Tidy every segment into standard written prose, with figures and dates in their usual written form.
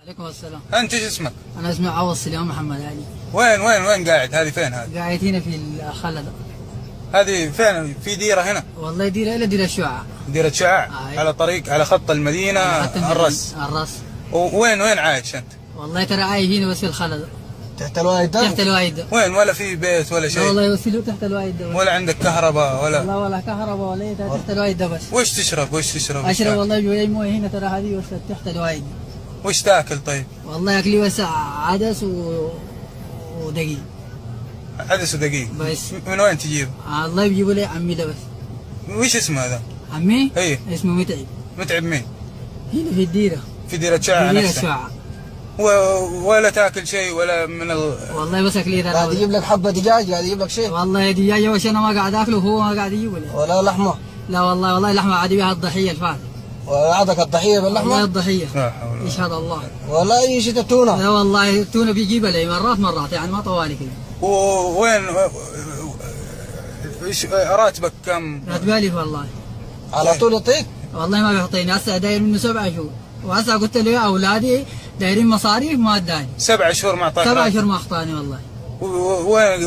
عليكم السلام. انت ايش اسمك؟ انا اسمي عوض سليمان محمد علي. وين قاعد؟ هذه فين هذه؟ قاعد هنا في الخلد. هذه فين؟ في ديره هنا؟ والله ديره الى ديره الشعاع. ديره شعاع؟ على طريق على خط المدينه الرس. وين عايش انت؟ والله ترى عايش هنا بس في الخلد. تحت الوايد ده؟ تحت الوايد ده. وين؟ ولا في بيت ولا شيء؟ والله يوصلوا تحت الوايد ده. ولا عندك كهرباء ولا؟ لا ولا كهرباء ولا تحت الوايد ده بس. وش تشرب؟ اشرب والله جوي مويه هنا ترى هذه بس تحت الوايد. وش تاكل طيب؟ والله اكلي بس عدس ودقيق. عدس ودقيق بس. من وين تجيب؟ الله يجيبوا لي عمي ده بس. وش اسمه هذا؟ عمي؟ اي اسمه متعب. متعب مين؟ هنا في الديره. في ديره شعاع نفسها. في ديره شعاع. ولا تاكل شيء ولا من والله بس اكلي ترى. قاعد يجيب لك حبه دجاج، قاعد يجيب لك شيء؟ والله دجاج وش انا ما قاعد اكله وهو ما قاعد يجيبه لي. ولا لحمه؟ لا والله لحمه عادي بها الضحيه الفاتح. وعندك الضحيه باللحمه؟ والله الضحيه. لا حول. يشهد الله. ولا اي شيء تونه؟ لا والله التونه بيجيبها لي مرات يعني ما طوالي كذا. وين ايش راتبك كم؟ راتبالي والله. على طول يعطيك؟ والله ما بيعطيني، هسه داير منه 7 شهور، وهسه قلت له يا اولادي دايرين مصاريف ما اداني. 7 شهور ما اعطاك؟ 7 شهور ما اعطاني والله.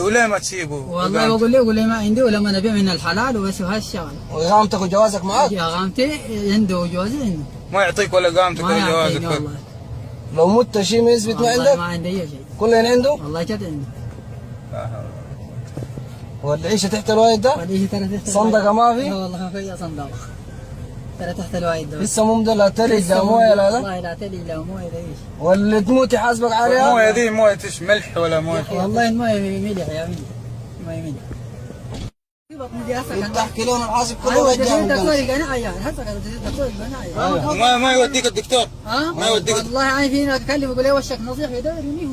وليه ما تسيبه؟ والله بقول له ما عندي ولا ما نبي من الحلال وبس وهالشغله. واقامتك وجوازك معك؟ اقامتي عنده وجوازي عنده. ما يعطيك ولا اقامتك ولا جوازك؟ والله. لو مت شيء ما يثبت ما عندك؟ ما عندي اي شيء. كلهن عنده؟ والله جد عنده. والعيشه تحت الوايد ده؟ والعيشه ترى تحت صندقه ما في؟ لا والله ما في صندقه. ترى تحت الوايد ده. لسه مو لا تلج لا مويه لا والله لا تلج لا مويه لا ايش. واللي تموت يحاسبك عليها؟ المويه دي مويه ايش؟ ملح ولا مويه؟ والله المويه ملح يا ملح. مويه ملح. تحكي لهم الحاسب كله وجههم. ما يوديك الدكتور؟ ما يوديك؟ والله يعني فينا اكلم يقول لي وشك نظيف يدورني هو.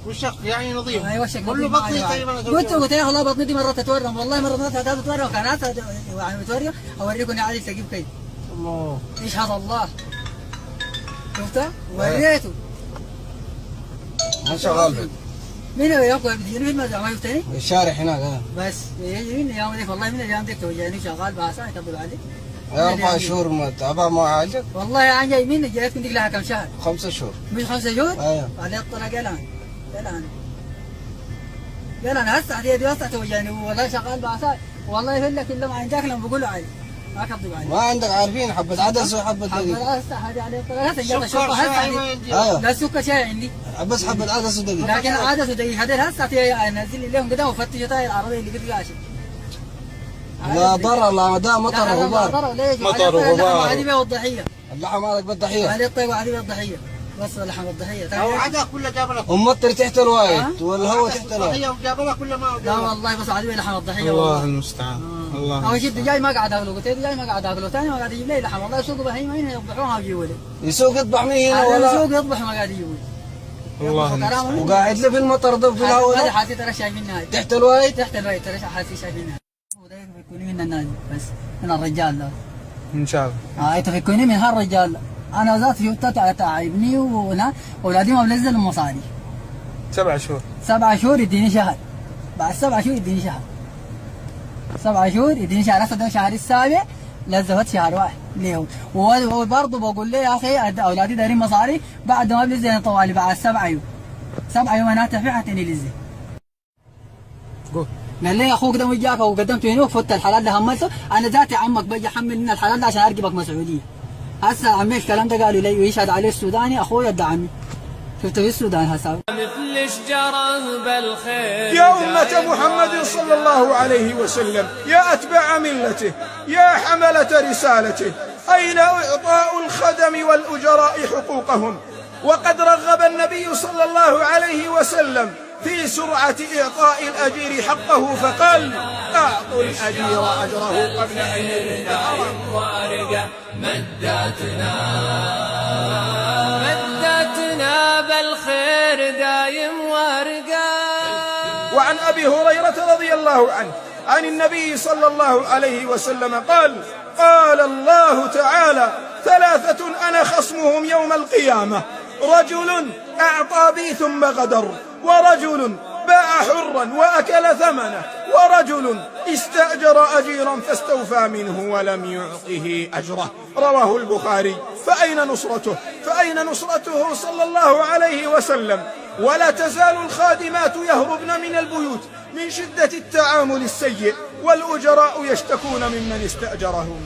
وشك يعني نظيف؟ اي وشك قول له بطني طيب. قلت يا والله بطني دي مره تتورم، والله مره ما تتورم كانت يعني متورم اوريكم عادي تجيب كيف. الله يشهد الله. شفته؟ وريته. ما شغال. مين هو يقول بديني في المزرعه ما شفتني؟ الشارع هناك. بس من ايام ذيك والله من ايام ذيك توجهني شغال باسا يطبل عليك. 4 شهور تعبان ما عالجك؟ والله يعني جاي مني جايتكم ديك لها كم شهر؟ 5 شهور. مش 5 شهور؟ ايوه. بعدين الطلاق قال انا هسه هذه هسه توجهني والله شغال باسا والله يفلك الا ما عندك لما بقول له عادي ما كذب علي. ما عندك عارفين حبة عدس وحبة دقيق. حبة هسه هذه عليه الطلاق هسه يلا شوف هسه ايوه لا السكر شاي عندي. بس حبة عدس ودقيق. لكن عدس ودقيق هذول هسه انزل لي لهم قدام وفتشوا تاي العربيه اللي قد قاشي. لا ضرر لا ده مطر وغبار. مطر وغبار. هذه بها الضحيه. اللحم مالك بالضحيه. هذه الطيب وهذه بها الضحيه. بس لحم الضحيه. او عدا كله جاب لك. ومطر تحت الوايد والهواء تحت الوايد. جاب لك كله ما. لا والله بس هذه لحم الضحيه. الله المستعان. الله. اول شيء الدجاج ما قاعد اكله، قلت الدجاج ما قاعد اكله، ثاني ما قاعد يجيب لي لحم، والله يسوقوا بهيمه هنا يذبحوها ويجيبوا لي. يسوق يذبح مين هنا ولا؟ يسوق يذبح ما قاعد يجيبوا لي. الله. وقاعد له في المطر ده في الهواء. هذه حاسس ترى شايفينها. تحت الوايد؟ تحت الوايد ترى حاسس شايفينها. وده بيكوني من النادي بس من الرجال ده. ان شاء الله. تفكوني من هالرجال. انا ذات شفت ابني واولادي ما بنزل المصاري. 7 شهور. 7 شهور يديني شهر. بعد 7 شهور يديني شهر. 7 شهور يديني شهر، هسه ده الشهر السابع لزفت شهر واحد ليهم، وبرضه بقول له يا اخي اولادي دايرين مصاري بعد ما بلزي طوالي بعد 7 يوم. 7 يوم انا اتفق حتى لزي. قال لي اخوك ده وجاك وقدمته هنا وفوت الحلال ده هملته، انا ذاتي عمك بجي احمل من الحلال ده عشان اركبك مسعوديه. هسه عمي الكلام ده قالوا لي ويشهد عليه السوداني اخويا ادى عمي. شفته في السودان هسه. مثل شجره بالخير يا أمة محمد صلى الله عليه وسلم، يا أتباع ملته، يا حملة رسالته، أين إعطاء الخدم والأجراء حقوقهم؟ وقد رغب النبي صلى الله عليه وسلم في سرعة إعطاء الأجير حقه فقال: أعطوا الأجير أجره قبل أن يرد وارقة مدتنا بالخير دايم وارقة. وعن أبي هريرة رضي الله عنه عن النبي صلى الله عليه وسلم قال: قال الله تعالى: 3 أنا خصمهم يوم القيامة، رجل أعطى بي ثم غدر، ورجل باع حرا وأكل ثمنه، ورجل استأجر أجيرا فاستوفى منه ولم يعطه أجره. رواه البخاري. فأين نصرته؟ فأين نصرته صلى الله عليه وسلم؟ ولا تزال الخادمات يهربن من البيوت من شدة التعامل السيء، والأجراء يشتكون ممن استأجرهم.